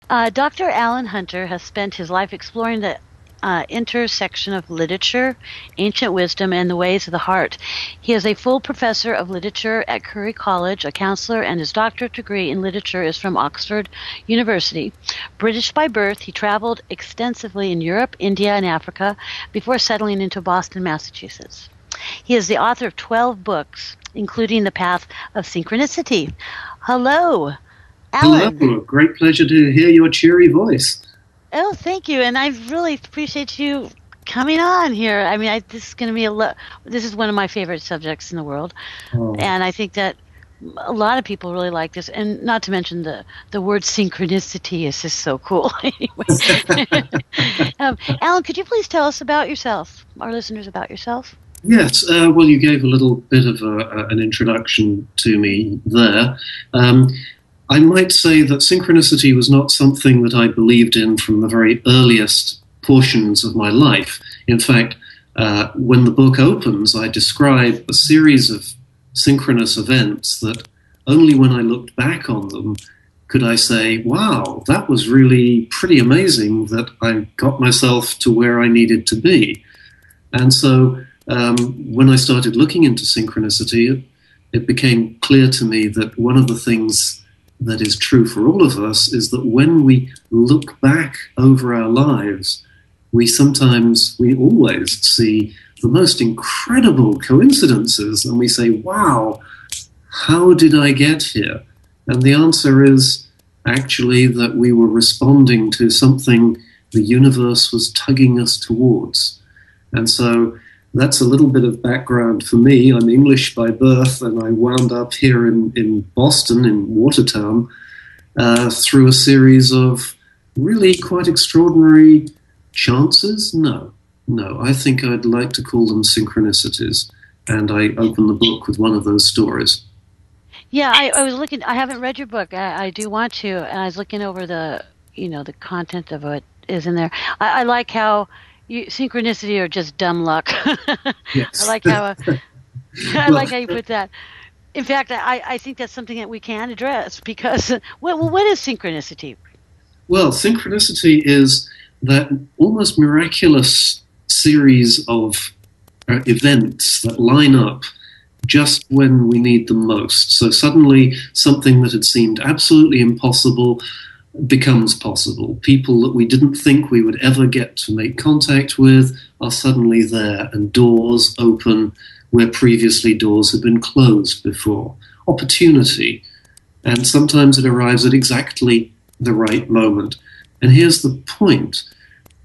Dr. Allan Hunter has spent his life exploring the intersection of literature, ancient wisdom, and the ways of the heart. He is a full professor of literature at Curry College, a counselor, and his doctorate degree in literature is from Oxford University. British by birth, he traveled extensively in Europe, India, and Africa before settling into Boston, Massachusetts. He is the author of 12 books, including The Path of Synchronicity. Hello, Hello, Allan. great pleasure to hear your cheery voice. Oh, thank you, and I really appreciate you coming on here. I mean, this is going to be this is one of my favorite subjects in the world, Oh, and I think that a lot of people really like this. And not to mention the word synchronicity is just so cool. Anyway, Allan, could you please tell us about yourself, our listeners, about yourself? yes, well, you gave a little bit of an introduction to me there. Um, I might say that synchronicity was not something that I believed in from the very earliest portions of my life. In fact, when the book opens, I describe a series of synchronous events that only when I looked back on them could I say, wow, that was really pretty amazing that I got myself to where I needed to be. And so when I started looking into synchronicity, it became clear to me that one of the things that is true for all of us is that when we look back over our lives, we always see the most incredible coincidences and we say, wow, how did I get here? And the answer is actually that we were responding to something the universe was tugging us towards. And so that's a little bit of background for me. I'm English by birth, and I wound up here in Boston, in Watertown, through a series of really quite extraordinary chances. No, I think I'd like to call them synchronicities. And I open the book with one of those stories. Yeah, I was looking. I haven't read your book. I do want to, and I was looking over the content of what is in there. I like how synchronicity or just dumb luck. I Yes. like how I Well, like how you put that. In fact, I think that's something that we can address because what is synchronicity? well, synchronicity is that almost miraculous series of events that line up just when we need them most. So suddenly, something that had seemed absolutely impossible becomes possible. People that we didn't think we would ever get to make contact with are suddenly there, and doors open where previously doors had been closed before. Opportunity. And sometimes it arrives at exactly the right moment. And here's the point.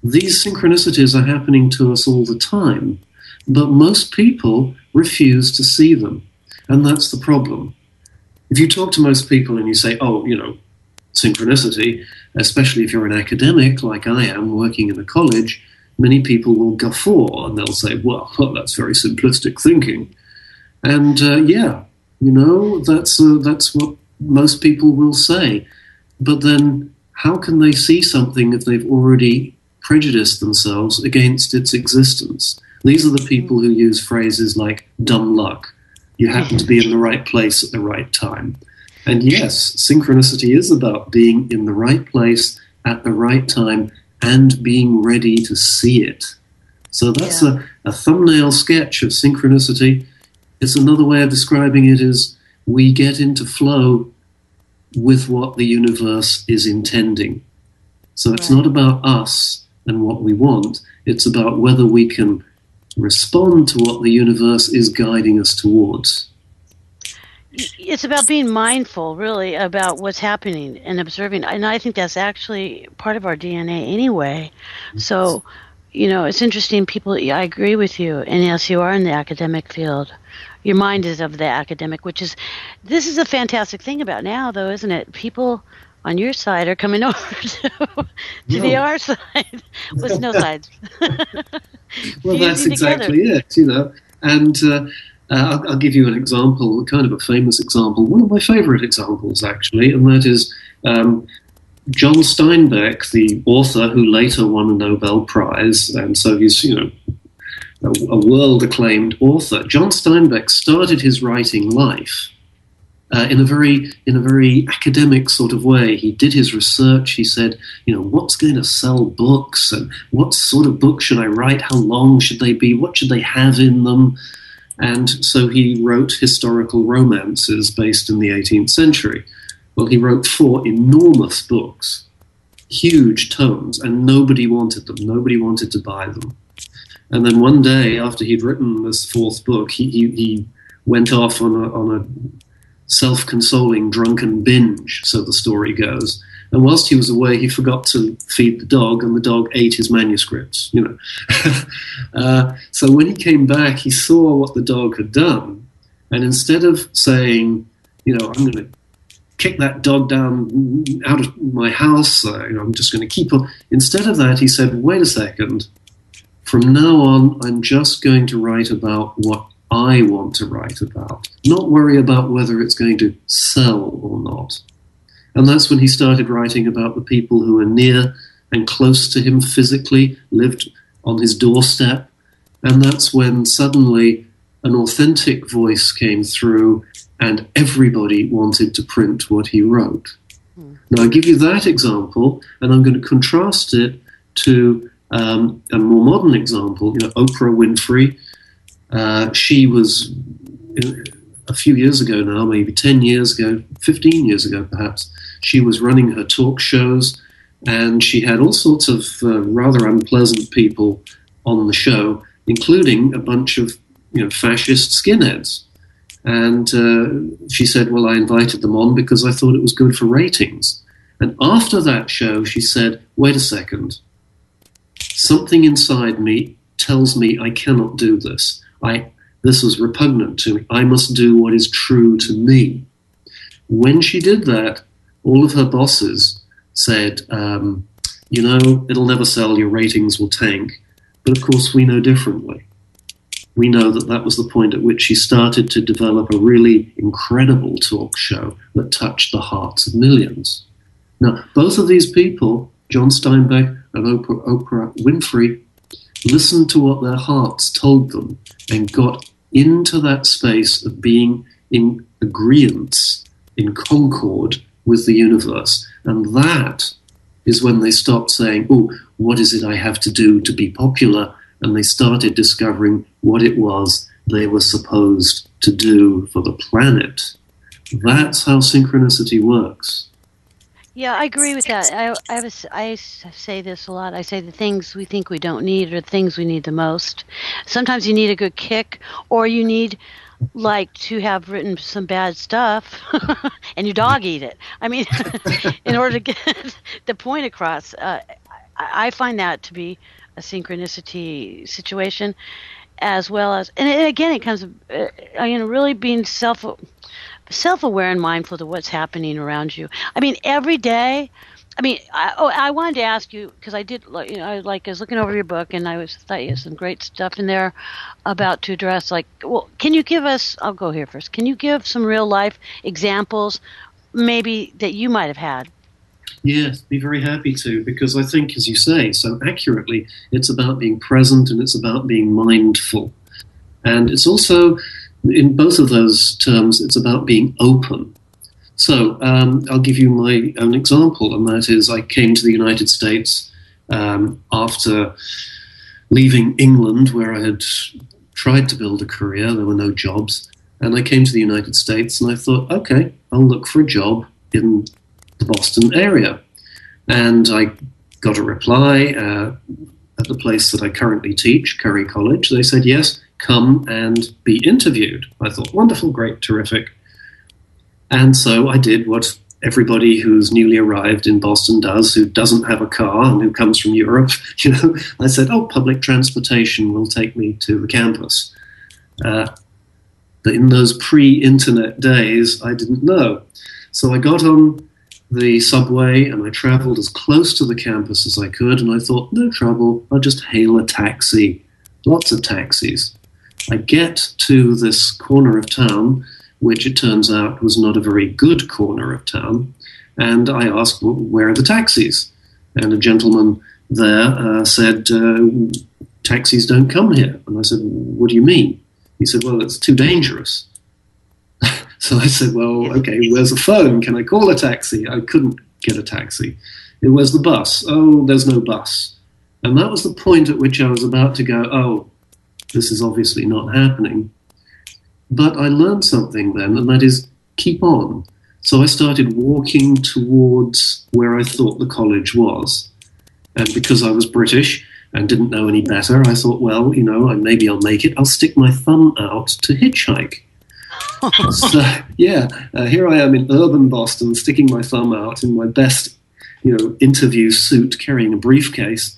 These synchronicities are happening to us all the time, but most people refuse to see them. And that's the problem. If you talk to most people and you say, oh, synchronicity, especially if you're an academic like I am working in a college, many people will guffaw and they'll say, well, that's very simplistic thinking. And that's what most people will say. But then how can they see something if they've already prejudiced themselves against its existence? These are the people who use phrases like dumb luck. You happen to be in the right place at the right time. And yes, synchronicity is about being in the right place at the right time and being ready to see it. So that's Yeah. a thumbnail sketch of synchronicity. It's another way of describing it is we get into flow with what the universe is intending. So it's Right. not about us and what we want. It's about whether we can respond to what the universe is guiding us towards. It's about being mindful, really, about what's happening and observing. And I think that's actually part of our DNA anyway. So, it's interesting. People, I agree with you. And yes, you are in the academic field. Your mind is of the academic, this is a fantastic thing about now, though, isn't it? People on your side are coming over to the No. R side with no sides. Well, that's Fusing together. exactly it. And I'll give you an example, kind of a famous example, one of my favorite examples, actually, and that is John Steinbeck, the author who later won a Nobel Prize, and so he's, a world acclaimed author. John Steinbeck started his writing life in a very academic sort of way. He did his research. He said, what's going to sell books, and what sort of books should I write? How long should they be? What should they have in them? And so he wrote historical romances based in the 18th century. Well, he wrote 4 enormous books, huge tomes, and nobody wanted them. Nobody wanted to buy them. And then one day, after he'd written this 4th book, he went off on a self-consoling drunken binge, so the story goes. And whilst he was away, he forgot to feed the dog, and the dog ate his manuscripts, So when he came back, he saw what the dog had done. And instead of saying, I'm going to kick that dog down out of my house, I'm just going to keep on. Instead of that, he said, wait a second. From now on, I'm just going to write about what I want to write about, not worry about whether it's going to sell or not. And that's when he started writing about the people who were near and close to him physically, lived on his doorstep. And that's when suddenly an authentic voice came through and everybody wanted to print what he wrote. Now, I give you that example, and I'm going to contrast it to a more modern example, Oprah Winfrey. She was, a few years ago now, maybe 10 years ago, 15 years ago perhaps, she was running her talk shows, and she had all sorts of rather unpleasant people on the show, including a bunch of fascist skinheads. And she said, well, I invited them on because I thought it was good for ratings. And after that show, she said, wait a second, something inside me tells me I cannot do this. This is repugnant to me. I must do what is true to me. When she did that, all of her bosses said, it'll never sell, your ratings will tank. But of course, we know differently. We know that that was the point at which she started to develop a really incredible talk show that touched the hearts of millions. Now, both of these people, John Steinbeck and Oprah Winfrey, listened to what their hearts told them and got into that space of being in agreeance, in concord with the universe. And that is when they stopped saying, oh, what is it I have to do to be popular? And they started discovering what it was they were supposed to do for the planet. That's how synchronicity works. Yeah, I agree with that. I say this a lot. I say the things we think we don't need are the things we need the most. Sometimes you need a good kick, or you need, to have written some bad stuff and your dog eat it. I mean, in order to get the point across. I find that to be a synchronicity situation, as well as, and again, it comes, really being self-aware and mindful of what's happening around you. I mean, every day. I mean, I wanted to ask you, because I did, I was looking over your book, and I thought you had some great stuff in there about to address. Can you give us? I'll go here first. Can you give some real life examples, maybe that you might have had? Yes, be very happy to, because I think, as you say so accurately, it's about being present and it's about being mindful. And it's also, in both of those terms, it's about being open. So I'll give you my own example, and that is I came to the United States after leaving England, where I had tried to build a career. There were no jobs. And I came to the United States, and I thought, okay, I'll look for a job in the Boston area. And I got a reply at the place that I currently teach, Curry College. They said, yes, come and be interviewed. I thought, wonderful, great, terrific. And so I did what everybody who's newly arrived in Boston does, who doesn't have a car and who comes from Europe. I said, public transportation will take me to the campus. But in those pre-internet days, I didn't know. So I got on the subway and I traveled as close to the campus as I could, and I thought, no trouble, I'll just hail a taxi. Lots of taxis. I get to this corner of town, which it turns out was not a very good corner of town, and I asked, well, where are the taxis? And a gentleman there said, taxis don't come here. And I said, what do you mean? He said, well, it's too dangerous. So I said, well, okay, where's the phone? Can I call a taxi? I couldn't get a taxi. Where's the bus? Oh, there's no bus. And that was the point at which I was about to go, oh, this is obviously not happening. But I learned something then, and that is keep on. So I started walking towards where I thought the college was. And because I was British and didn't know any better, I thought, well, maybe I'll make it. I'll stick my thumb out to hitchhike. So, here I am in urban Boston, sticking my thumb out in my best, interview suit, carrying a briefcase.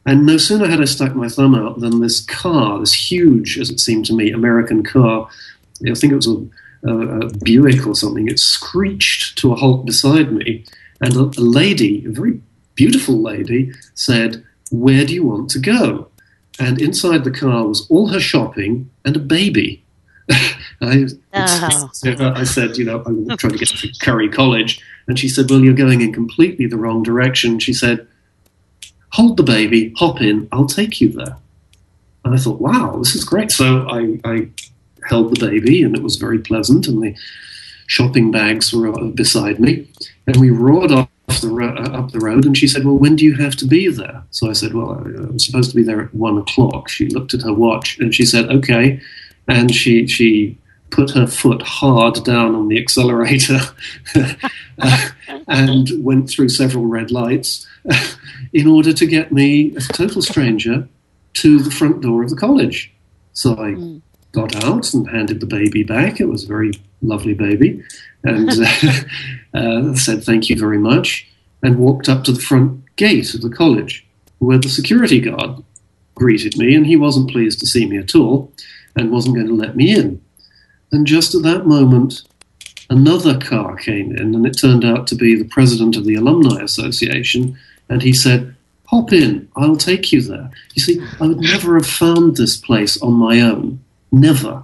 And no sooner had I stuck my thumb out than this car, this huge, as it seemed to me, American car, I think it was a Buick or something, it screeched to a halt beside me. And a lady, a very beautiful lady, said, "Where do you want to go?" And inside the car was all her shopping and a baby. I said, I'm trying to get to Curry College. And she said, well, you're going in completely the wrong direction. She said, hold the baby, hop in, I'll take you there. And I thought, wow, this is great. So I held the baby, and it was very pleasant, and the shopping bags were beside me. And we roared up the road, and she said, well, when do you have to be there? So I said, well, I'm supposed to be there at 1 o'clock. She looked at her watch, and she said, okay. And she put her foot hard down on the accelerator and went through several red lights in order to get me, as a total stranger, to the front door of the college. So I got out and handed the baby back. It was a very lovely baby. And said thank you very much, and walked up to the front gate of the college, where the security guard greeted me, and he wasn't pleased to see me at all and wasn't going to let me in. And just at that moment, another car came in, and it turned out to be the president of the Alumni Association, and he said, hop in, I'll take you there. You see, I would never have found this place on my own. Never.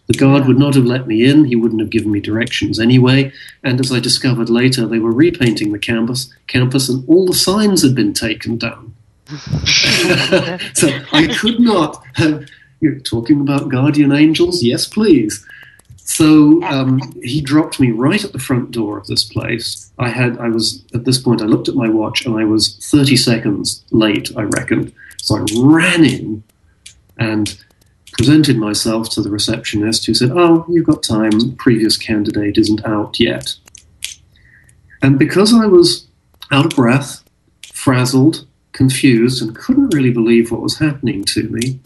The guard would not have let me in. He wouldn't have given me directions anyway. And as I discovered later, they were repainting the campus, and all the signs had been taken down. So I could not have... You're talking about guardian angels? Yes, please. So he dropped me right at the front door of this place. I was, at this point, I looked at my watch, and I was 30 seconds late, I reckoned. So I ran in and presented myself to the receptionist, who said, oh, you've got time, previous candidate isn't out yet. And because I was out of breath, frazzled, confused, and couldn't really believe what was happening to me,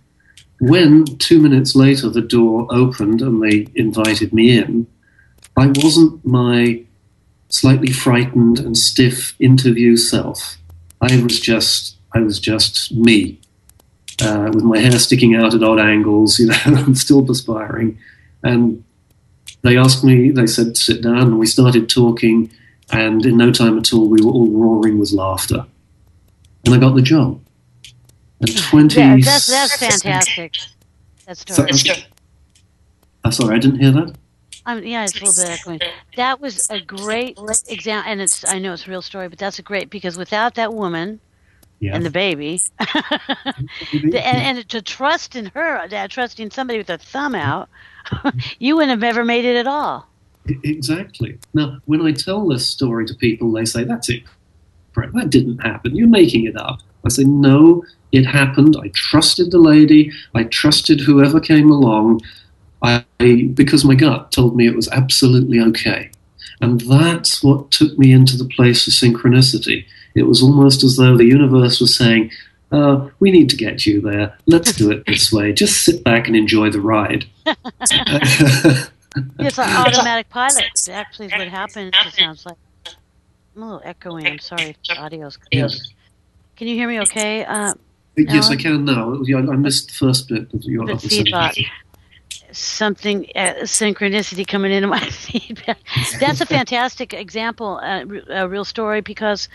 when 2 minutes later the door opened and they invited me in, I wasn't my slightly frightened and stiff interview self. I was just me, with my hair sticking out at odd angles, I'm still perspiring. And they said, sit down, and we started talking, and in no time at all, we were all roaring with laughter. And I got the job. And 20... Yeah, that's fantastic. That story. Sorry, I didn't hear that. Yeah, it's a little bit echoing. That was a great example, and I know it's a real story, but that's a great, because without that woman and the baby, and to trust in her, trusting somebody with a thumb out, you wouldn't have ever made it at all. Exactly. Now, when I tell this story to people, they say, that's it. That didn't happen. You're making it up. I say, no, it happened. I trusted the lady. I trusted whoever came along. Because my gut told me it was absolutely okay. And that's what took me into the place of synchronicity. It was almost as though the universe was saying, we need to get you there. Let's do it this way. Just sit back and enjoy the ride. It's an automatic pilot. It actually is what happens. It sounds like. I'm a little echoing. I'm sorry. The audio's clear. Can you hear me okay? Yes, Alan? I can now. I missed the first bit of your other feedback. Something, synchronicity coming into my feedback. That's a fantastic example, a real story, because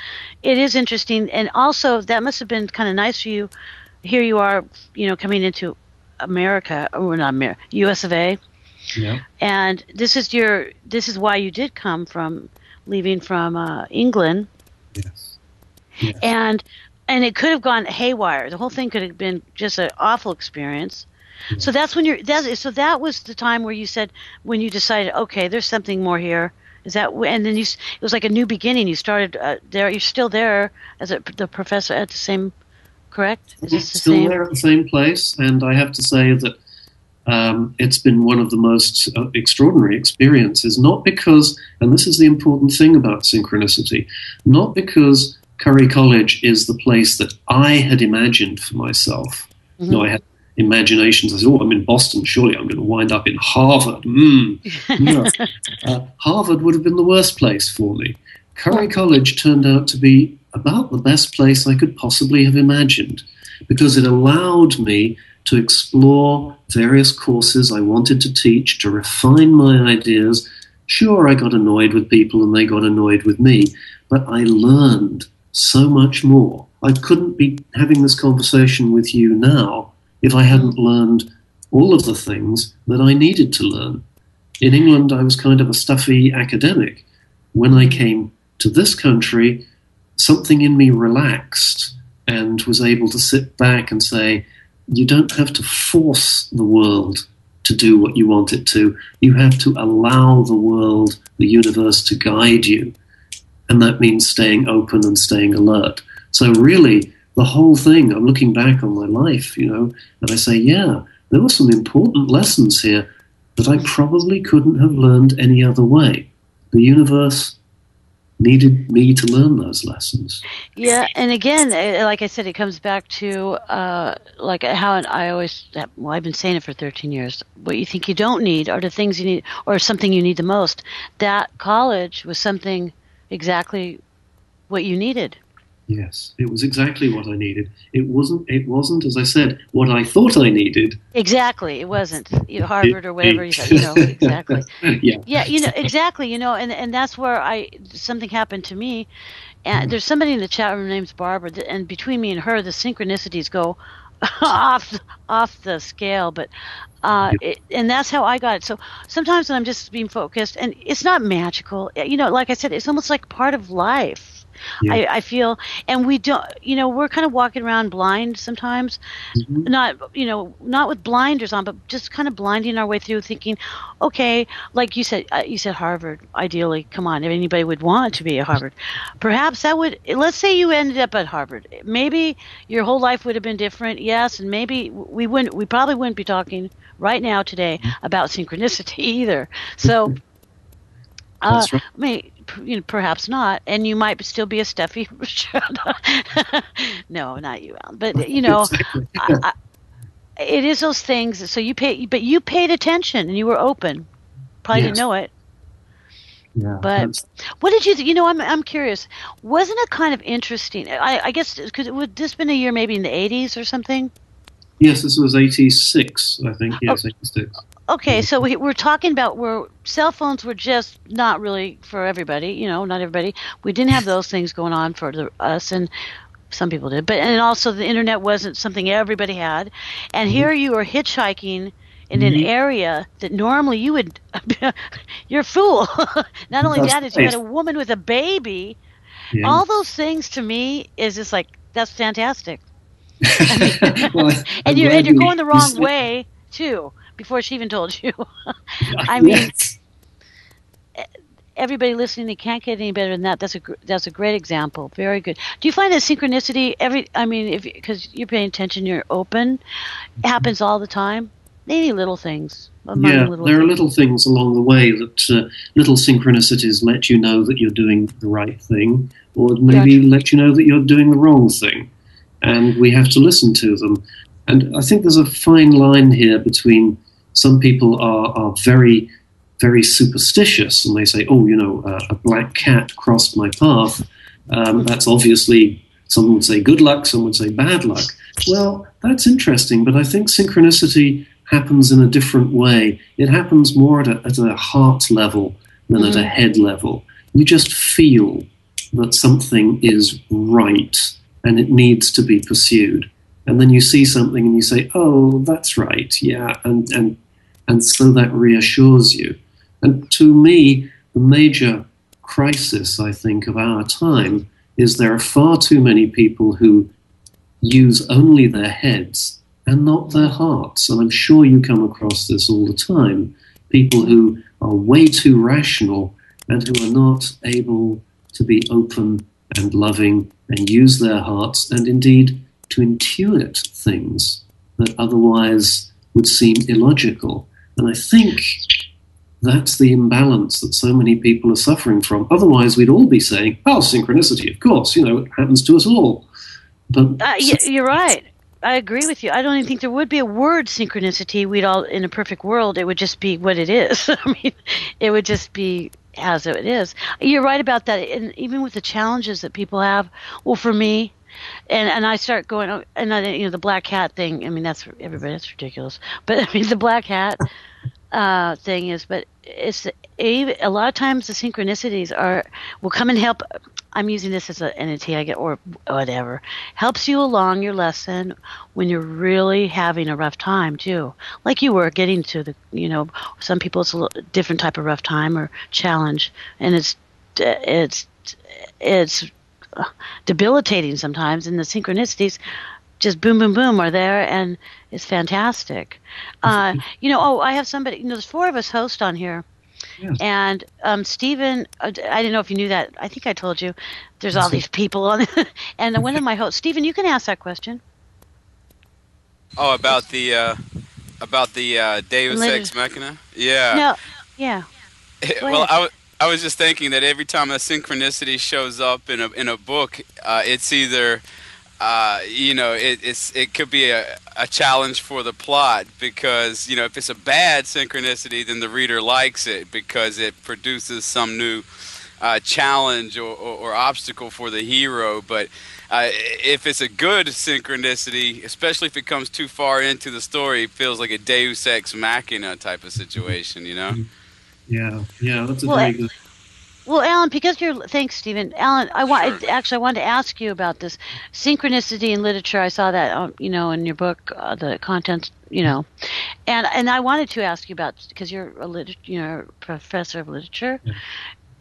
it is interesting. And also, that must have been kind of nice for you. Here you are, coming into America, or not America, US of A. Yeah. And this is why you did come from, leaving from England. Yes. And it could have gone haywire. The whole thing could have been just an awful experience. So that's when so that was the time where you said, when you decided, okay, there's something more here. Is that, and then it was like a new beginning. You started there. You're still there as the professor at the same, correct? Is this the Still same? there at the same place, and I have to say that it's been one of the most extraordinary experiences, not because, and this is the important thing about synchronicity, not because Curry College is the place that I had imagined for myself. Mm-hmm. No, I had imaginations. I said, oh, I'm in Boston, surely I'm going to wind up in Harvard. No. Harvard would have been the worst place for me. Curry College turned out to be about the best place I could possibly have imagined, because it allowed me to explore various courses I wanted to teach, to refine my ideas. Sure, I got annoyed with people and they got annoyed with me, but I learned so much more. I couldn't be having this conversation with you now if I hadn't learned all of the things that I needed to learn. In England, I was kind of a stuffy academic. When I came to this country, something in me relaxed and was able to sit back and say, you don't have to force the world to do what you want it to. You have to allow the world, the universe, to guide you. And that means staying open and staying alert. So really, the whole thing, I'm looking back on my life, and I say, yeah, there were some important lessons here that I probably couldn't have learned any other way. The universe needed me to learn those lessons. Yeah, and again, like I said, it comes back to like how I always, well, I've been saying it for 13 years. What you think you don't need are the things you need, or something you need the most. That college was something exactly what you needed. Yes, it was exactly what I needed. It wasn't, as I said, what I thought I needed. Exactly, it wasn't Harvard or whatever you said. Exactly. Yeah, exactly. And that's where something happened to me. And there's somebody in the chat room named Barbara, and between me and her, the synchronicities go off the scale. But and that's how I got it. So sometimes when I'm just being focused, and it's not magical. Like I said, it's almost like part of life. Yeah. I feel, and we don't, we're kind of walking around blind sometimes, not with blinders on, but just kind of blinding our way through, thinking, okay, like you said Harvard, ideally, come on, if anybody would want to be at Harvard, perhaps let's say you ended up at Harvard, maybe your whole life would have been different, yes, and maybe we probably wouldn't be talking right now today about synchronicity either. So, that's right. Perhaps not, and you might still be a stuffy. No, not you, Alan. But Exactly. it is those things. So you paid attention and you wwere open. Probably didn't know it. Yeah. But what did you? I'm curious. Wasn't it kind of interesting? I guess because would this been a year maybe in the 80s or something? Yes, this was 86, I think. Yes, 86. Okay, so we're talking about where cell phones were just not really for everybody, not everybody. We didn't have those things going on for us, and some people did. And also the internet wasn't something everybody had. And here you were hitchhiking in an area that normally you would, you're a fool. Not only that, is you had a woman with a baby. Yeah. All those things to me is just like, that's fantastic. And you're going the wrong way too. Before she even told you. I mean, everybody listening, they can't get any better than that. That's a great example. Very good. Do you find that synchronicity, because you're paying attention, you're open, it happens all the time? Any little things? There are little things along the way that little synchronicities let you know that you're doing the right thing, or maybe let you know that you're doing the wrong thing. And we have to listen to them. And I think there's a fine line here between some people are very, very superstitious, and they say, oh, a black cat crossed my path. That's obviously, some would say good luck, some would say bad luck. Well, that's interesting, but I think synchronicity happens in a different way. It happens more at a heart level than at a head level. You just feel that something is right and it needs to be pursued. And then you see something and you say, oh, that's right, yeah, and so that reassures you. And to me, the major crisis, I think, of our time is there are far too many people who use only their heads and not their hearts. And I'm sure you come across this all the time. People who are way too rational and who are not able to be open and loving and use their hearts and indeed to intuit things that otherwise would seem illogical. And I think that's the imbalance that so many people are suffering from. Otherwise, we'd all be saying, oh, synchronicity, of course, it happens to us all. But you're right. I agree with you. I don't even think there would be a word synchronicity. We'd all, in a perfect world, it would just be what it is. I mean, it would just be as it is. You're right about that. And even with the challenges that people have, well, for me, and I start going, and the black hat thing. I mean, that's for everybody. That's ridiculous. But I mean, the black hat thing is, but it's a lot of times the synchronicities will come and help. I'm using this as an entity, I get, or whatever, helps you along your lesson when you're really having a rough time too. Like you were getting to the, some people it's a little different type of rough time or challenge, and it's debilitating sometimes. And the synchronicities, just boom, boom, boom, are there, and it's fantastic. I have somebody. There's 4 of us host on here. yes. And Stephen, I didn't know if you knew that. I think I told you. There's all these people on, and one of my hosts, Stephen, you can ask that question. Oh, about the Deus Ex Machina. Yeah. No, yeah. Well, I was just thinking that every time a synchronicity shows up in a book, it's either it could be a challenge for the plot because, if it's a bad synchronicity, then the reader likes it because it produces some new challenge or obstacle for the hero. But if it's a good synchronicity, especially if it comes too far into the story, it feels like a Deus Ex Machina type of situation, Yeah, that's a very good. Well, Alan, thanks, Stephen. Alan, I wanted to ask you about this synchronicity in literature. I saw that, in your book, the contents, and I wanted to ask you about, because you're a professor of literature,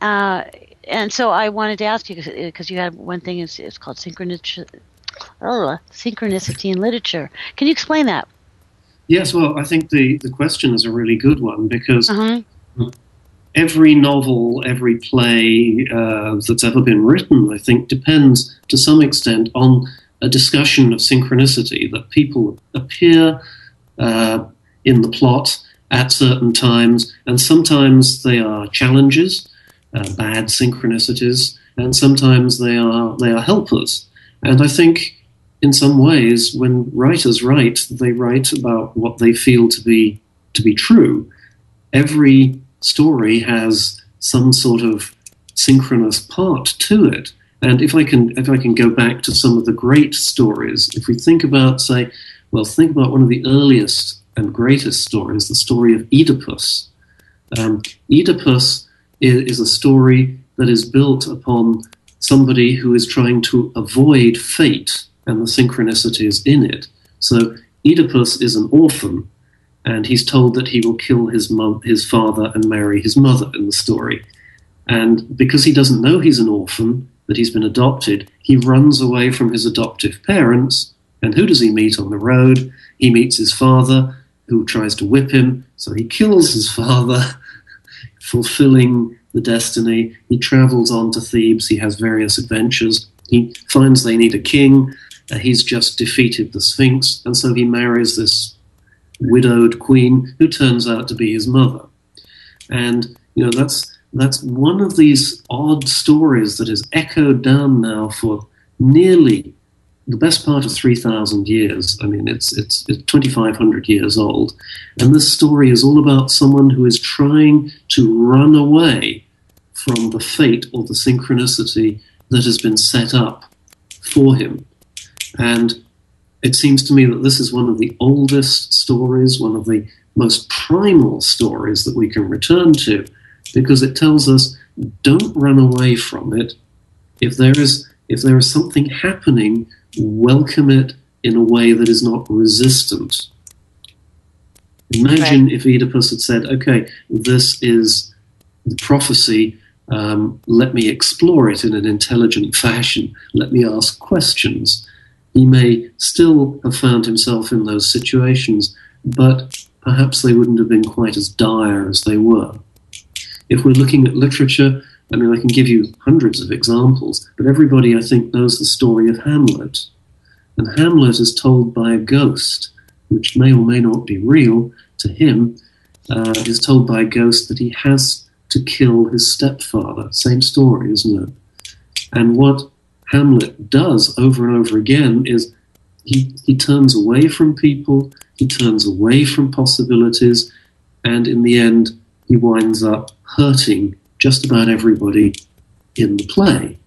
and so I wanted to ask you because you had one thing. It's called synchronicity in literature. Can you explain that? Yes, well, I think the question is a really good one because. Every novel, every play that's ever been written, I think, depends to some extent on a discussion of synchronicity, that people appear in the plot at certain times, and sometimes they are challenges, bad synchronicities, and sometimes they are helpers. And I think, in some ways, when writers write, they write about what they feel to be true. Every story has some sort of synchronous part to it. And if I can go back to some of the great stories, if we think about one of the earliest and greatest stories, the story of Oedipus. Oedipus is a story that is built upon somebody who is trying to avoid fate and the synchronicities in it. So Oedipus is an orphan, and he's told that he will kill his father and marry his mother in the story. And because he doesn't know he's an orphan, that he's been adopted, he runs away from his adoptive parents. And who does he meet on the road? He meets his father, who tries to whip him. So he kills his father, fulfilling the destiny. He travels on to Thebes. He has various adventures. He finds they need a king. He's just defeated the Sphinx. And so he marries this widowed queen who turns out to be his mother. And that's one of these odd stories that is echoed down now for nearly the best part of 3,000 years. I mean, it's 2,500 years old. And this story is all about someone who is trying to run away from the fate or the synchronicity that has been set up for him. And it seems to me that this is one of the oldest stories, one of the most primal stories that we can return to, because it tells us, don't run away from it. If there is something happening, welcome it in a way that is not resistant. Imagine if Oedipus had said, okay, this is the prophecy, let me explore it in an intelligent fashion, let me ask questions. He may still have found himself in those situations, but perhaps they wouldn't have been quite as dire as they were. If we're looking at literature, I mean, I can give you hundreds of examples, but everybody, I think, knows the story of Hamlet. And Hamlet is told by a ghost, which may or may not be real to him, is told by a ghost that he has to kill his stepfather. Same story, isn't it? And what Hamlet does over and over again is he turns away from people, he turns away from possibilities, and in the end, he winds up hurting just about everybody in the play.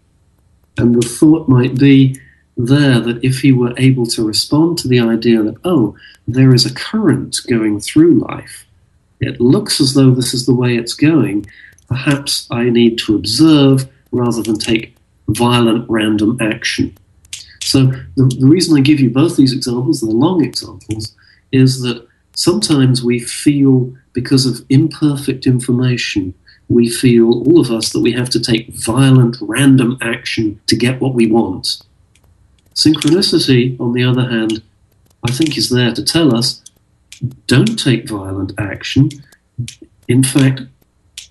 And the thought might be there that if he were able to respond to the idea that, oh, there is a current going through life, it looks as though this is the way it's going, perhaps I need to observe rather than take violent random action. So the reason I give you both these examples, the long examples, is that sometimes we feel, because of imperfect information, we feel, all of us, that we have to take violent random action to get what we want. Synchronicity, on the other hand, I think is there to tell us, don't take violent action. In fact,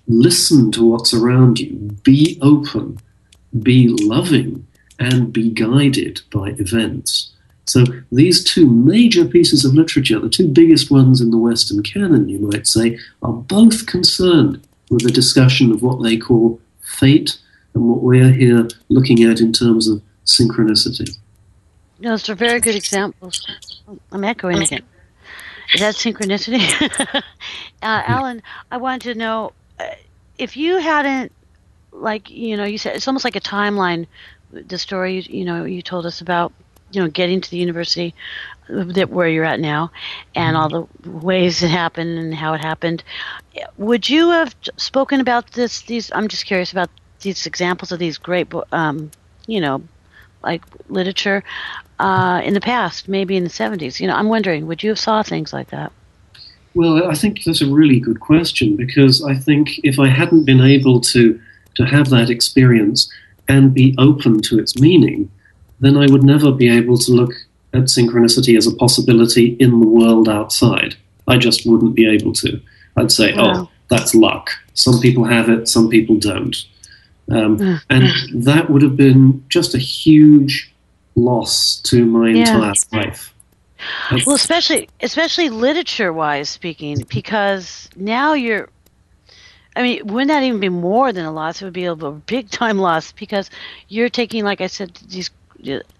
listen to what's around you. Be open, be loving, and be guided by events. So these two major pieces of literature, the two biggest ones in the Western canon, you might say, are both concerned with a discussion of what they call fate and what we're here looking at in terms of synchronicity. Those are very good examples. I'm echoing again. Is that synchronicity? Allan, I wanted to know, if you hadn't, like, you said, it's almost like a timeline, the story, you told us about, getting to the university where you're at now and all the ways it happened and how it happened. Would you have spoken about these, I'm just curious about these examples of these great, like literature in the past, maybe in the 70s? I'm wondering, would you have saw things like that? Well, I think that's a really good question, because I think if I hadn't been able to have that experience and be open to its meaning, then I would never be able to look at synchronicity as a possibility in the world outside. I just wouldn't be able to. I'd say, oh, that's luck. Some people have it, some people don't. And that would have been just a huge loss to my entire life. Well, especially literature-wise speaking, because now wouldn't that even be more than a loss? It would be a big-time loss, because you're taking, like I said, these,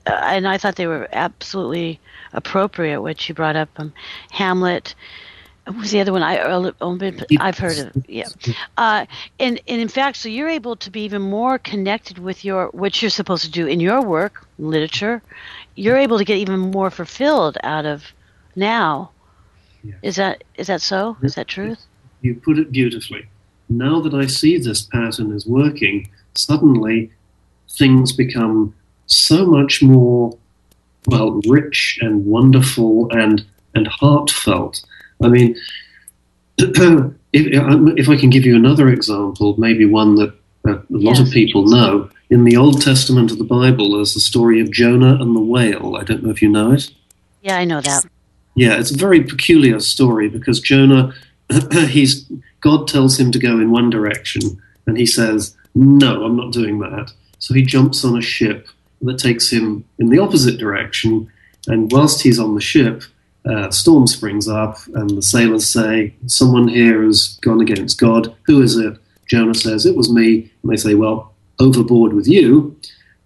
and I thought they were absolutely appropriate, what you brought up, Hamlet. What was the other one? I've heard of. Yeah, and in fact, so you're able to be even more connected with what you're supposed to do in your work, literature. You're able to get even more fulfilled out of now. Yeah. Is that so? Is that truth? You put it beautifully. Now that I see this pattern is working, suddenly things become so much more, rich and wonderful and heartfelt. I mean, if I can give you another example, maybe one that a lot of people know, in the Old Testament of the Bible, there's the story of Jonah and the whale. I don't know if you know it. Yeah, I know that. Yeah, it's a very peculiar story, because Jonah, God tells him to go in one direction, and he says, no, I'm not doing that. So he jumps on a ship that takes him in the opposite direction, and whilst he's on the ship, a storm springs up, and the sailors say, someone here has gone against God. Who is it? Jonah says, it was me. And they say, well, overboard with you.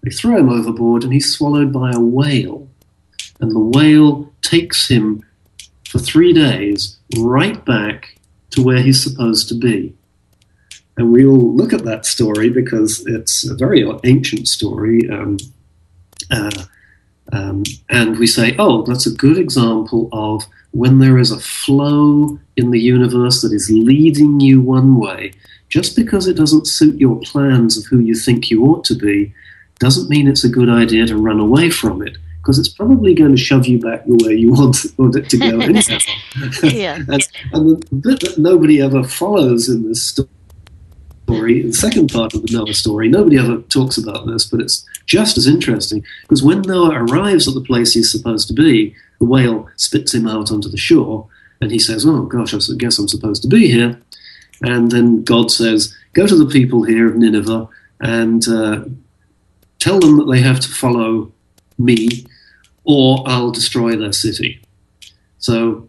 They throw him overboard, and he's swallowed by a whale. And the whale takes him for 3 days right back to where he's supposed to be. And we all look at that story because it's a very ancient story. And we say, oh, that's a good example of when there is a flow in the universe that is leading you one way. Just because it doesn't suit your plans of who you think you ought to be, doesn't mean it's a good idea to run away from it, because it's probably going to shove you back the way you want it to go anyhow. Yeah. and the bit that nobody ever follows in this story, the second part of the Noah story, nobody ever talks about this, but it's just as interesting, because when Noah arrives at the place he's supposed to be, the whale spits him out onto the shore, and he says, oh gosh, I guess I'm supposed to be here. And then God says, go to the people here of Nineveh and tell them that they have to follow me, or I'll destroy their city. So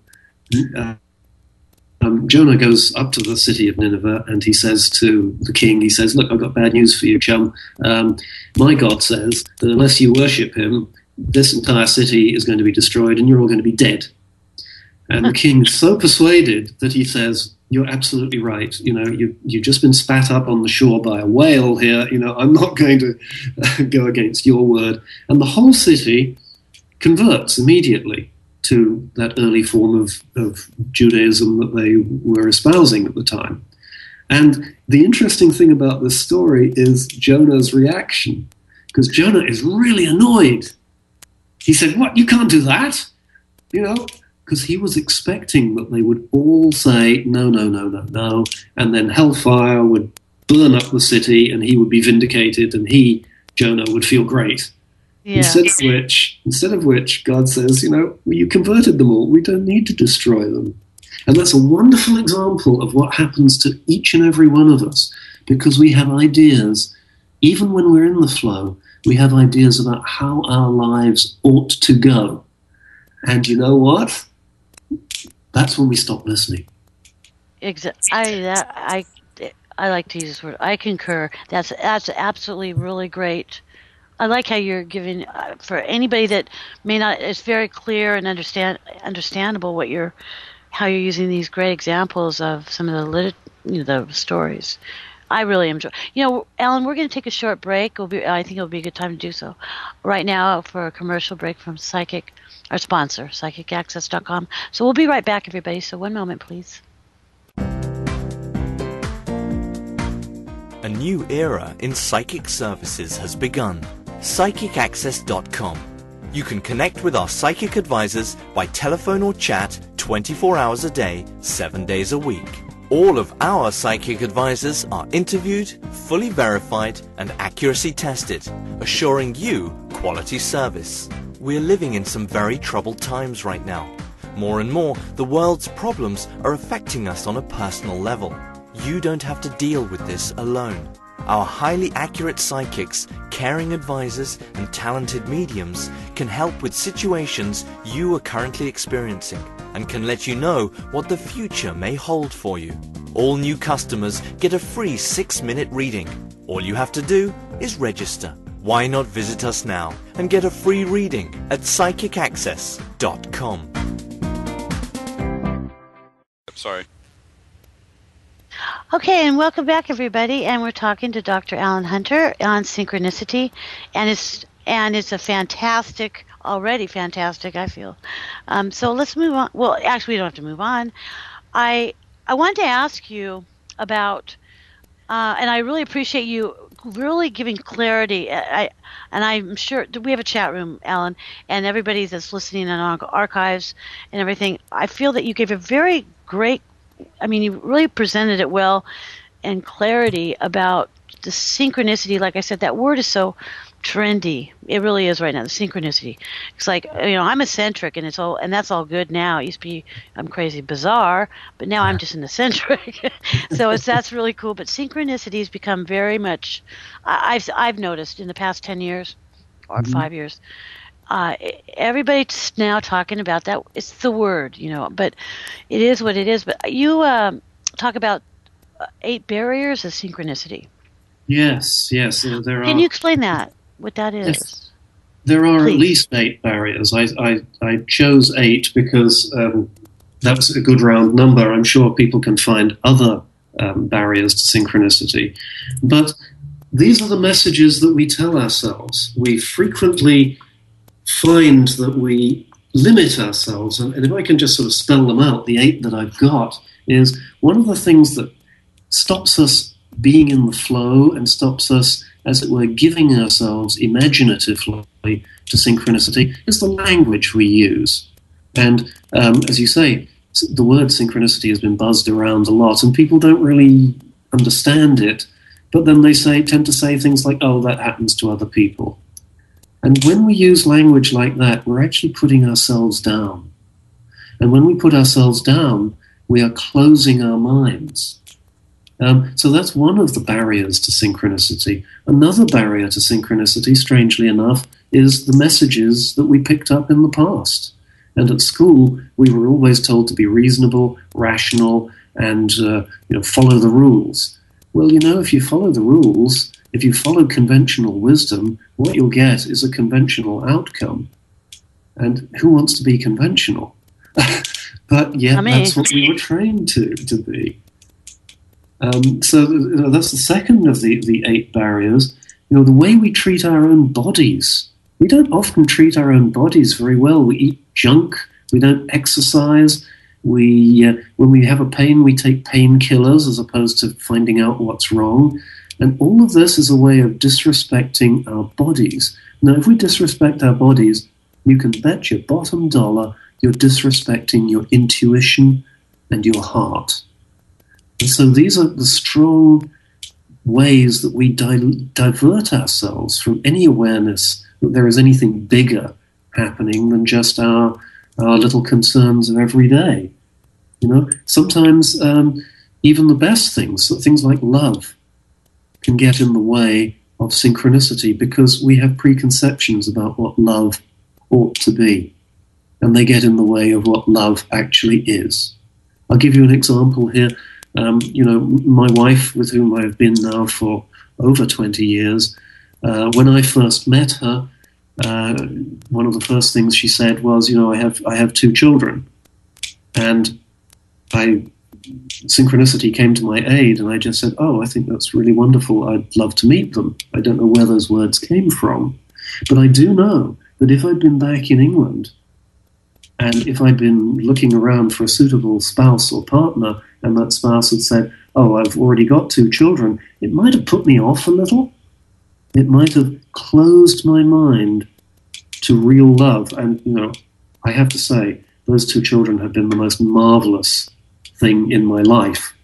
Jonah goes up to the city of Nineveh and he says to the king, he says, look, I've got bad news for you, chum. My God says that unless you worship him, this entire city is going to be destroyed and you're all going to be dead. And the king is so persuaded that he says, you're absolutely right. You know, you've just been spat up on the shore by a whale here. You know, I'm not going to go against your word. And the whole city converts immediately to that early form of Judaism that they were espousing at the time. And the interesting thing about this story is Jonah's reaction, because Jonah is really annoyed. He said, what, you can't do that? You know, because he was expecting that they would all say, no, no, no, no, no, and then hellfire would burn up the city and he would be vindicated and he, Jonah, would feel great. Yeah. Instead of which, God says, you know, you converted them all. We don't need to destroy them. And that's a wonderful example of what happens to each and every one of us, because we have ideas. Even when we're in the flow, we have ideas about how our lives ought to go. And you know what? That's when we stop listening. I like to use this word. I concur. That's absolutely really great. I like how you're giving for anybody that may not. It's very clear and understandable how you're using these great examples of some of the stories. I really enjoy. You know, Allan, we're going to take a short break. I think it'll be a good time to do so right now for a commercial break from our sponsor, PsychicAccess.com. So we'll be right back, everybody. So one moment, please. A new era in psychic services has begun. PsychicAccess.com. You can connect with our psychic advisors by telephone or chat 24 hours a day, 7 days a week. All of our psychic advisors are interviewed, fully verified, and accuracy tested, assuring you quality service. We're living in some very troubled times right now. More and more, the world's problems are affecting us on a personal level. You don't have to deal with this alone. Our highly accurate psychics, caring advisors, and talented mediums can help with situations you are currently experiencing and can let you know what the future may hold for you. All new customers get a free 6-minute reading. All you have to do is register. Why not visit us now and get a free reading at PsychicAccess.com. Sorry. Okay, and welcome back, everybody. And we're talking to Dr. Allan Hunter on Synchronicity, and it's already fantastic, I feel. So let's move on. Well, actually, we don't have to move on. I wanted to ask you about, and I really appreciate you really giving clarity. And I'm sure we have a chat room, Allan, and everybody that's listening on Archives and everything. I feel that you gave a very great. I mean, you really presented it well and clarity about the synchronicity. Like I said, that word is so trendy. It really is right now, the synchronicity. It's like, you know, I'm eccentric and that's all good now. It used to be I'm crazy bizarre, but now I'm just an eccentric. So that's really cool. But synchronicity has become very much, I've noticed in the past 10 years or 5 years, everybody's now talking about that. It's the word, you know, but it is what it is. But you talk about 8 barriers of synchronicity. Yes. There are. Can you explain that? What that is? Yes. There are Please. At least 8 barriers. I chose 8 because that was a good round number. I'm sure people can find other barriers to synchronicity. But these are the messages that we tell ourselves. We frequently find that we limit ourselves, and if I can just sort of spell them out, the 8 that I've got is one of the things that stops us being in the flow and stops us, as it were, giving ourselves imaginatively to synchronicity is the language we use. And as you say, the word synchronicity has been buzzed around a lot, and people don't really understand it, but then they tend to say things like, oh, that happens to other people. And when we use language like that, we're actually putting ourselves down. And when we put ourselves down, we are closing our minds. So that's one of the barriers to synchronicity. Another barrier to synchronicity, strangely enough, is the messages that we picked up in the past. And at school, we were always told to be reasonable, rational, and follow the rules. Well, if you follow the rules, if you follow conventional wisdom, what you'll get is a conventional outcome. And who wants to be conventional? But yet, that's what we were trained to be. So that's the second of the 8 barriers. The way we treat our own bodies. We don't often treat our own bodies very well. We eat junk. We don't exercise. When we have a pain, we take painkillers as opposed to finding out what's wrong. And all of this is a way of disrespecting our bodies. Now, if we disrespect our bodies, you can bet your bottom dollar you're disrespecting your intuition and your heart. And so these are the strong ways that we divert ourselves from any awareness that there is anything bigger happening than just our little concerns of every day. Sometimes even the best things like love, can get in the way of synchronicity because we have preconceptions about what love ought to be, and they get in the way of what love actually is. I'll give you an example here. My wife, with whom I've been now for over 20 years, when I first met her, one of the first things she said was, I have 2 children. And synchronicity came to my aid, and I just said, oh, I think that's really wonderful. I'd love to meet them. I don't know where those words came from. But I do know that if I'd been back in England, and if I'd been looking around for a suitable spouse or partner, and that spouse had said, oh, I've already got 2 children, it might have put me off a little. It might have closed my mind to real love. And, I have to say, those 2 children have been the most marvelous thing in my life,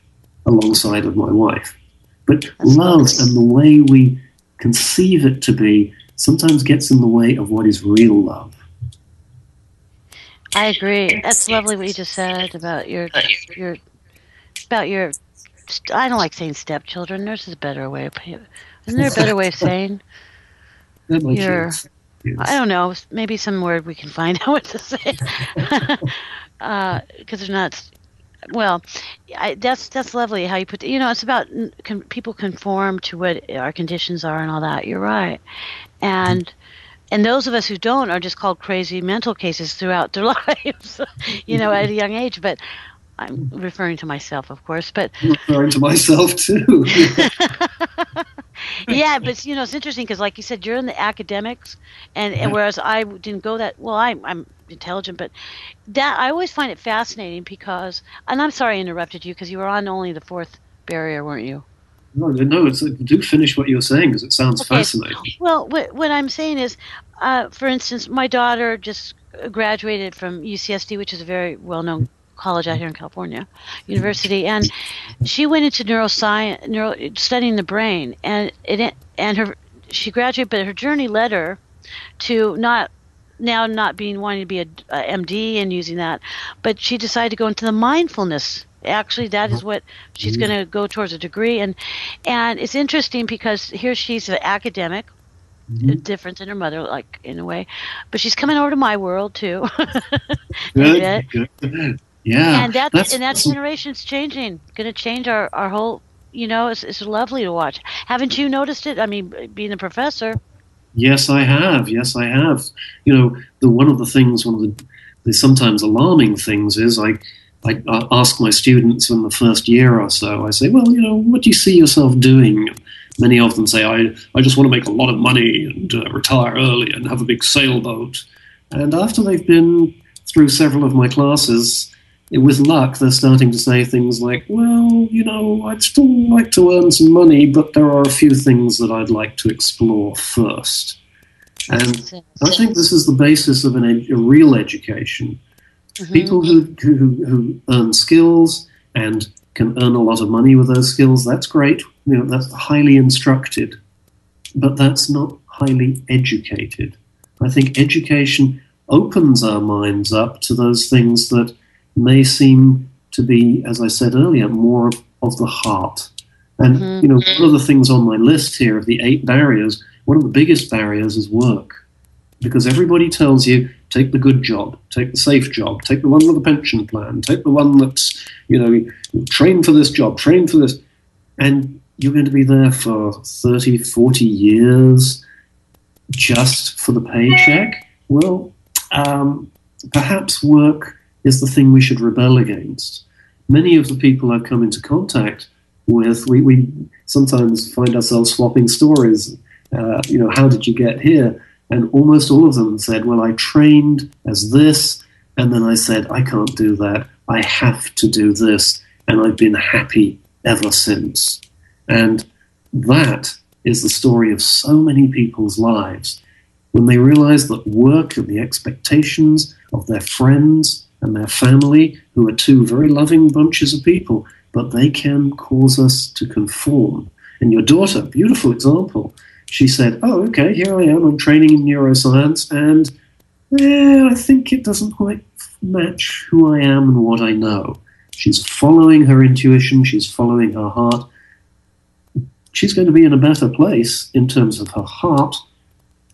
alongside of my wife. But that's love nice. And the way we conceive it to be sometimes gets in the way of what is real love. I agree. That's lovely what you just said about your I don't like saying stepchildren. There's a better way of isn't there a better way of saying your I don't know, maybe some word we can find out what to say. Because they're not. Well, that's lovely how you put. It's about people conform to what our conditions are and all that. You're right, and those of us who don't are just called crazy mental cases throughout their lives. At a young age. But I'm referring to myself, of course. But I'm referring to myself too. Yeah, but it's interesting because, like you said, you're in the academics, and whereas I didn't go that well. I'm intelligent, but that I always find it fascinating because, and I'm sorry I interrupted you because you were on only the 4th barrier, weren't you? No. Do finish what you're saying because it sounds fascinating. Well, what I'm saying is, for instance, my daughter just graduated from UCSD, which is a very well-known college out here in California, university, and she went into neuroscience, studying the brain, and she graduated, but her journey led her to not wanting to be a MD and using that, but she decided to go into the mindfulness. Actually, that is what she's going to go towards a degree, and it's interesting because here she's an academic, different than her mother, like in a way, but she's coming over to my world too. Good. Yeah, and that generation's changing. Going to change our whole. It's lovely to watch. Haven't you noticed it? I mean, being a professor. Yes, I have. One of the sometimes alarming things is I ask my students in the first year or so. I say, well, what do you see yourself doing? Many of them say, I just want to make a lot of money and retire early and have a big sailboat. And after they've been through several of my classes, with luck, they're starting to say things like, well, I'd still like to earn some money, but there are a few things that I'd like to explore first. And I think this is the basis of a real education. Mm-hmm. People who earn skills and can earn a lot of money with those skills. That's great. That's highly instructed, but that's not highly educated. I think education opens our minds up to those things that may seem to be, as I said earlier, more of the heart. And, one of the things on my list here of the 8 barriers, one of the biggest barriers is work. Because everybody tells you, take the good job, take the safe job, take the one with a pension plan, take the one that's, train for this job, train for this. And you're going to be there for 30, 40 years just for the paycheck. Well, perhaps work is the thing we should rebel against. Many of the people I've come into contact with, we sometimes find ourselves swapping stories. How did you get here? And almost all of them said, well, I trained as this, and then I said, I can't do that. I have to do this, and I've been happy ever since. And that is the story of so many people's lives. When they realize that work and the expectations of their friends and their family, who are 2 very loving bunches of people, but they can cause us to conform. And your daughter, beautiful example, she said, oh, okay, here I am, I'm training in neuroscience, and I think it doesn't quite match who I am and what I know. She's following her intuition, she's following her heart. She's going to be in a better place in terms of her heart,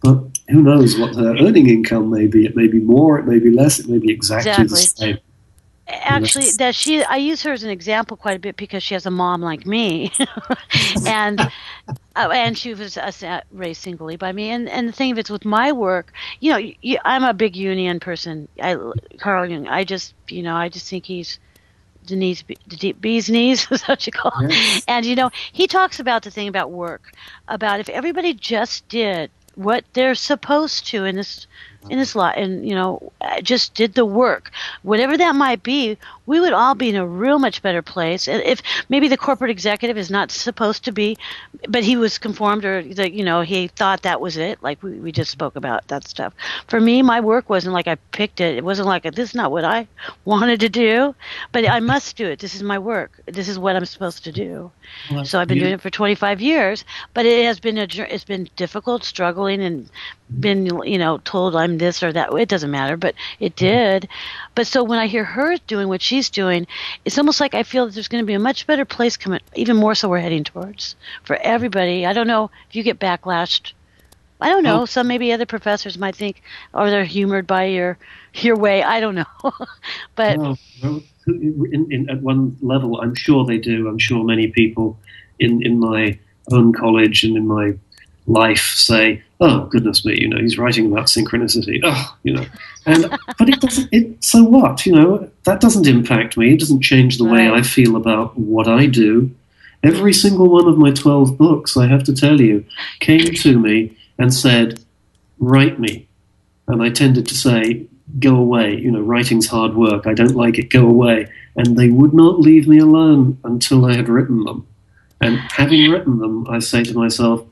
but who knows what her earning income may be. It may be more, it may be less, it may be exactly the same. Actually, I use her as an example quite a bit because she has a mom like me, and she was raised singly by me. And the thing of it's with my work, I'm a big Jungian person. Carl Jung. I just think he's the bee's knees, is what you call it. Yes. And he talks about the thing about work, about if everybody just did what they're supposed to in this life, and just did the work, whatever that might be, we would all be in a real much better place. If maybe the corporate executive is not supposed to be, but he was conformed, or he thought that was it, like we just spoke about that stuff. For me, my work wasn't like I picked it. It wasn't like this is not what I wanted to do, but I must do it. This is my work. This is what I'm supposed to do. Well, so I've been doing it for 25 years, but it has been it's been difficult, struggling, and been told I'm this or that. It doesn't matter, but it did. But so when I hear her doing what she's doing, it's almost like I feel that there's going to be a much better place coming, even more so we're heading towards, for everybody. I don't know if you get backlashed. I don't know. Some maybe other professors might think, or they're humored by your way. I don't know. But at one level, I'm sure they do. I'm sure many people in my own college and in my life say, oh, goodness me, he's writing about synchronicity. But it doesn't, so what? That doesn't impact me. It doesn't change the way I feel about what I do. Every single one of my 12 books, I have to tell you, came to me and said, write me. And I tended to say, go away. Writing's hard work. I don't like it. Go away. And they would not leave me alone until I had written them. And having written them, I say to myself,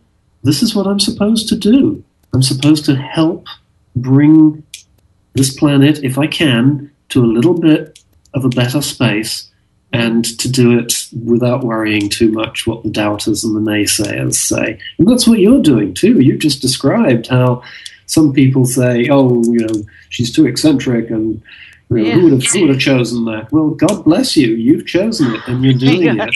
this is what I'm supposed to do. I'm supposed to help bring this planet, if I can, to a little bit of a better space, and to do it without worrying too much what the doubters and the naysayers say. And that's what you're doing too. You just described how some people say, oh, she's too eccentric, and who would have chosen that? Well, God bless you. You've chosen it, and you're doing it.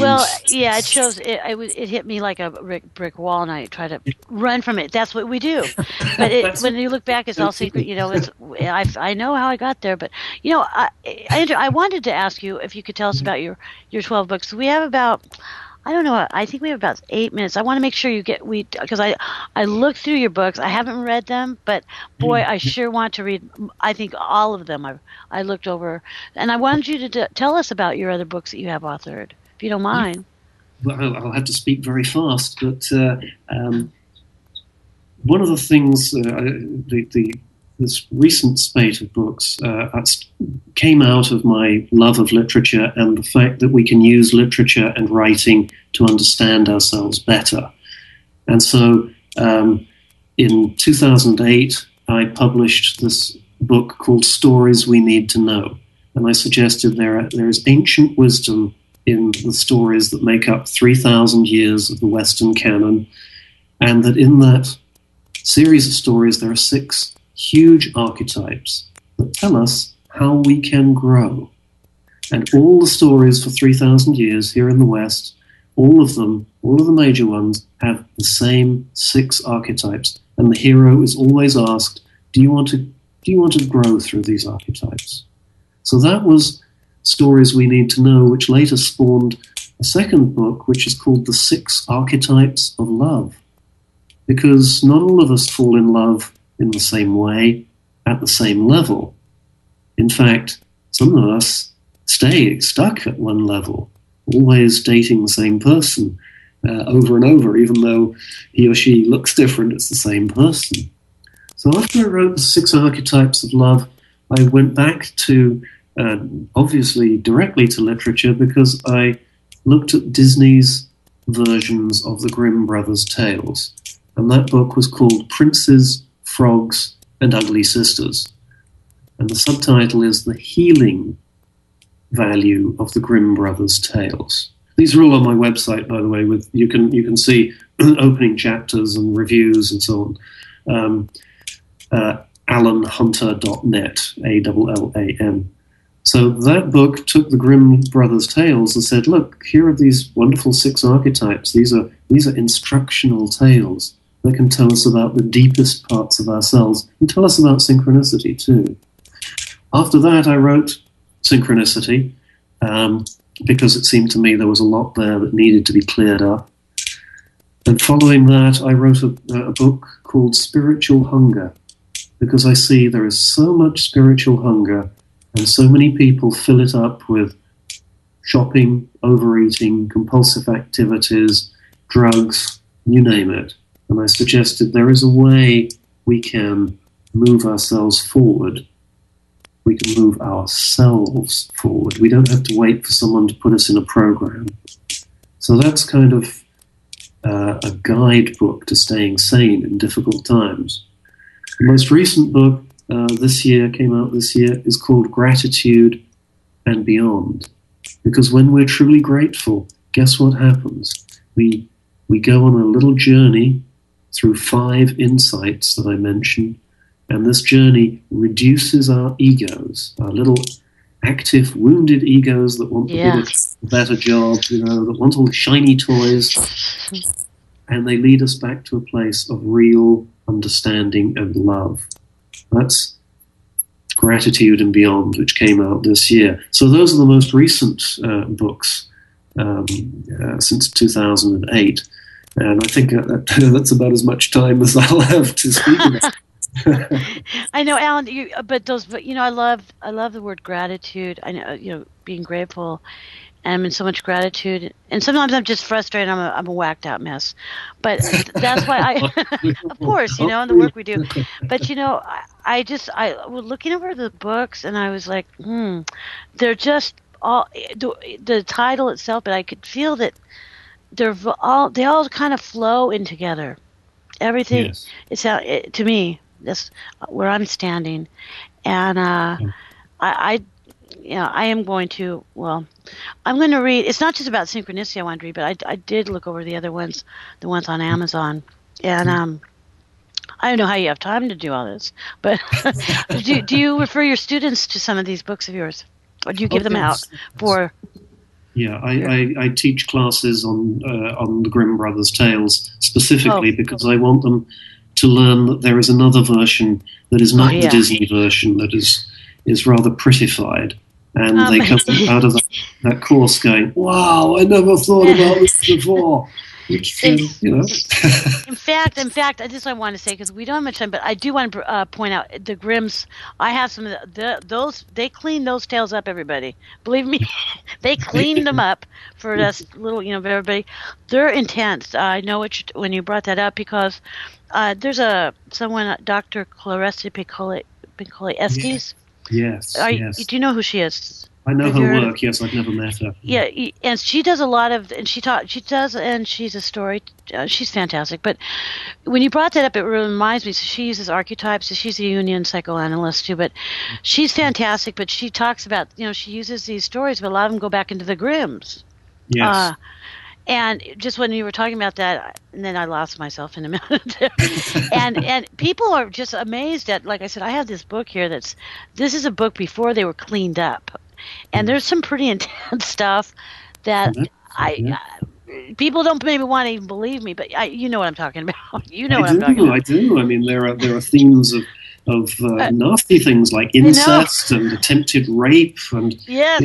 Well, yeah, it shows. It hit me like a brick wall, and I try to run from it. That's what we do. But when you look back, it's all secret. I know how I got there. But I wanted to ask you if you could tell us about your 12 books. We have about, I don't know, I think we have about 8 minutes. I want to make sure because I looked through your books. I haven't read them, but boy, I sure want to read. I think all of them I looked over, and I wanted you to tell us about your other books that you have authored, if you don't mind. Well, I'll have to speak very fast, but one of the things, this recent spate of books came out of my love of literature and the fact that we can use literature and writing to understand ourselves better. And so in 2008, I published this book called Stories We Need to Know. and I suggested there is ancient wisdom in the stories that make up 3,000 years of the Western canon, and that in that series of stories there are 6 huge archetypes that tell us how we can grow. And all the stories for 3,000 years here in the West, all of the major ones, have the same 6 archetypes. And the hero is always asked, do you want to grow through these archetypes? So that was Stories We Need to Know, which later spawned a second book, which is called The 6 Archetypes of Love. Because not all of us fall in love in the same way, at the same level. In fact, some of us stay stuck at one level, always dating the same person over and over, even though he or she looks different, it's the same person. So after I wrote The 6 Archetypes of Love, I went back to, obviously directly to literature, because I looked at Disney's versions of the Grimm brothers' tales. And that book was called Princes, Frogs, and Ugly Sisters. And the subtitle is The Healing Value of the Grimm brothers' Tales. These are all on my website, by the way. You can see opening chapters and reviews and so on. AllanHunter.net, ALLAN. So that book took the Grimm brothers' tales and said, look, here are these wonderful 6 archetypes. These are instructional tales that can tell us about the deepest parts of ourselves and tell us about synchronicity too. After that, I wrote Synchronicity because it seemed to me there was a lot there that needed to be cleared up. And following that, I wrote a book called Spiritual Hunger, because I see there is so much spiritual hunger and so many people fill it up with shopping, overeating, compulsive activities, drugs, you name it. And I suggested there is a way we can move ourselves forward. We can move ourselves forward. We don't have to wait for someone to put us in a program. So that's kind of a guidebook to staying sane in difficult times. The most recent book came out this year, is called Gratitude and Beyond. Because when we're truly grateful, guess what happens? We go on a little journey through 5 insights that I mentioned, and this journey reduces our egos, our little active, wounded egos that want the better job, that want all the shiny toys, and they lead us back to a place of real understanding and love. That's Gratitude and Beyond, which came out this year. So those are the most recent books since 2008. And I think that's about as much time as I'll have to speak about. I know, Allan. I love the word gratitude. I know, being grateful, and I'm in so much gratitude. And sometimes I'm just frustrated. I'm a whacked out mess, but that's why of course, in the work we do. But I was looking over the books, and I was like, they're just all the title itself, but I could feel that they all kind of flow in together. Everything, yes. It's to me. That's where I'm standing, and I am going to. Well, I'm going to read. It's not just about synchronicity I want to read, but I did look over the other ones, the ones on Amazon, and I don't know how you have time to do all this. But do you refer your students to some of these books of yours, or do you give them out for? Yeah, I teach classes on the Grimm brothers' tales specifically because I want them to learn that there is another version that is not the Disney version, that is rather prettified. And they come out of that course going, wow, I never thought about this before. Which, in fact, this is what I want to say, because we don't have much time, but I do want to point out the Grimms. I have some of those. They clean those tales up, everybody. Believe me, they cleaned them up for us little, everybody. They're intense. I know when you brought that up, because there's someone, Dr. Clarissa Piccoli Estes. Yes. Do you know who she is? I know her work. Yes, I've never met her. Yeah, and she does a lot of, and she does, and she's a she's fantastic. But when you brought that up, it reminds me. So she uses archetypes. So she's a Jungian psychoanalyst too, but she's fantastic. But she talks about, she uses these stories, but a lot of them go back into the Grimms. Yes. And just when you were talking about that, and then I lost myself in a minute. and people are just amazed at, like I said, I have this book here this is a book before they were cleaned up. And there's some pretty intense stuff that people don't maybe want to even believe me, but you know what I'm talking about. You know what I'm talking about. I do. I mean, there are themes of nasty things like incest and attempted rape and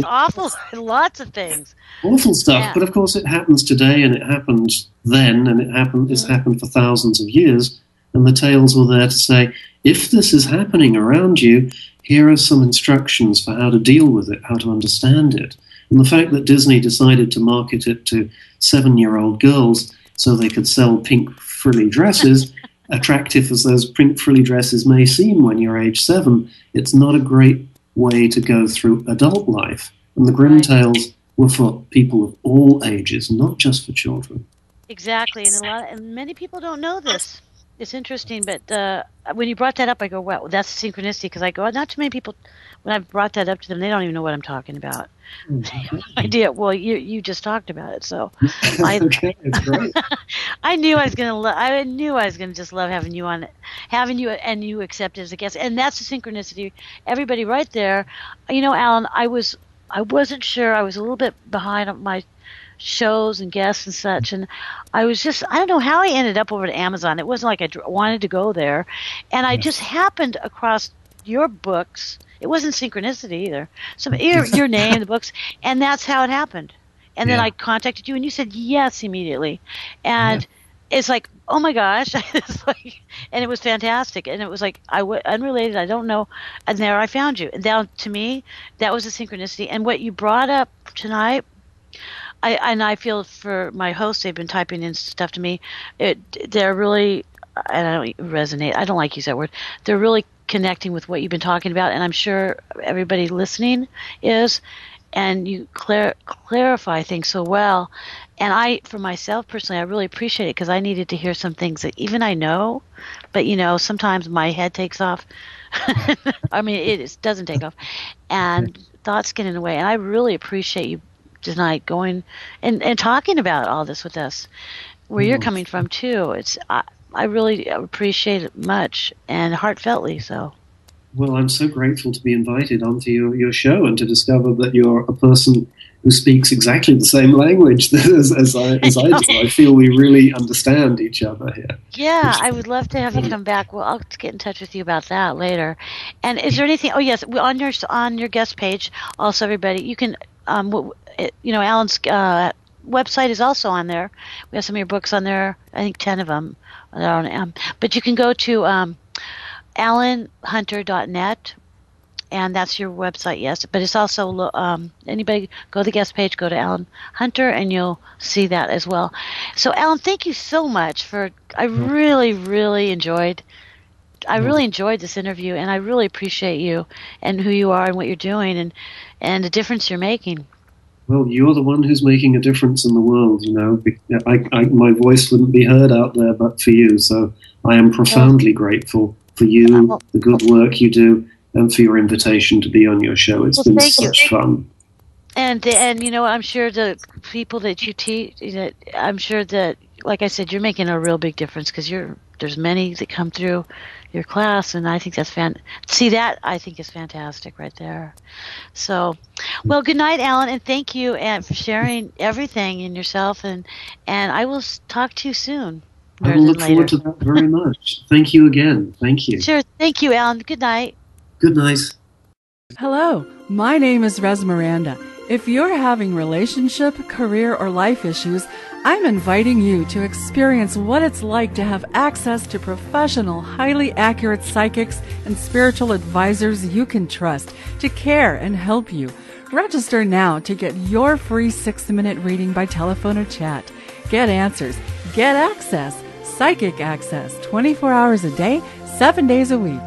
awful, lots of things, awful stuff. Yeah. But of course, it happens today, and it happened then, and it's happened for thousands of years. And the tales were there to say, if this is happening around you, here are some instructions for how to deal with it, how to understand it. And the fact that Disney decided to market it to 7-year-old girls so they could sell pink frilly dresses. Attractive as those pink frilly dresses may seem when you're age 7, it's not a great way to go through adult life. And the Grimm tales were for people of all ages, not just for children. Exactly, and many people don't know this. It's interesting, but when you brought that up, I go, "Wow, that's synchronicity." Because I go, not too many people. When I brought that up to them, they don't even know what I'm talking about. Idea. Well, you just talked about it, so okay, it's great. I knew I was gonna. I knew I was gonna just love having you on, and you accepted as a guest, and that's the synchronicity. Everybody, right there. Allan, I wasn't sure. I was a little bit behind on my shows and guests and such, and I don't know how I ended up over to Amazon. It wasn't like I wanted to go there, and I just happened across your books. It wasn't synchronicity either. So your name, the books, and that's how it happened. And then I contacted you, and you said yes immediately, and it's like, oh my gosh, it's like, and it was fantastic, and it was like unrelated. I don't know, and there I found you, and now to me that was a synchronicity. And what you brought up tonight. I feel for my hosts, they've been typing in stuff to me. They're really, and I don't resonate. I don't like to use that word. They're really connecting with what you've been talking about, and I'm sure everybody listening is. And you clarify things so well. And I, for myself personally, I really appreciate it because I needed to hear some things that even I know, but sometimes my head takes off. I mean, it doesn't take off, and thoughts get in the way. And I really appreciate you tonight going and talking about all this with us, where you're coming from too. I really appreciate it much and heartfeltly so. Well, I'm so grateful to be invited onto your show and to discover that you're a person who speaks exactly the same language as I do. I feel we really understand each other here. Yeah, I would love to have you come back. Well, I'll get in touch with you about that later. And is there anything? Oh, yes, on your guest page, also everybody, you can. Allan's website is also on there. We have some of your books on there. I think 10 of them. But you can go to allanhunter.net, and that's your website, yes. But it's also, anybody go to the guest page, go to Allan Hunter, and you'll see that as well. So, Allan, thank you so much I really, really enjoyed this interview, and I really appreciate you and who you are and what you're doing and the difference you're making. Well, you're the one who's making a difference in the world, my voice wouldn't be heard out there but for you, so I am profoundly grateful for you, the good work you do, and for your invitation to be on your show. It's been such fun. And I'm sure the people that you teach, I'm sure that, like I said, you're making a real big difference because there's many that come through your class, and I think that's that I think is fantastic right there. So, well, good night, Allan, and thank you for sharing everything in yourself, and I will talk to you soon. I will look forward to that very much. Thank you again. Thank you. Sure. Thank you, Allan. Good night. Good night. Hello, my name is Res Miranda. If you're having relationship, career, or life issues, I'm inviting you to experience what it's like to have access to professional, highly accurate psychics and spiritual advisors you can trust to care and help you. Register now to get your free 6-minute reading by telephone or chat. Get answers, get access, psychic access, 24 hours a day, 7 days a week.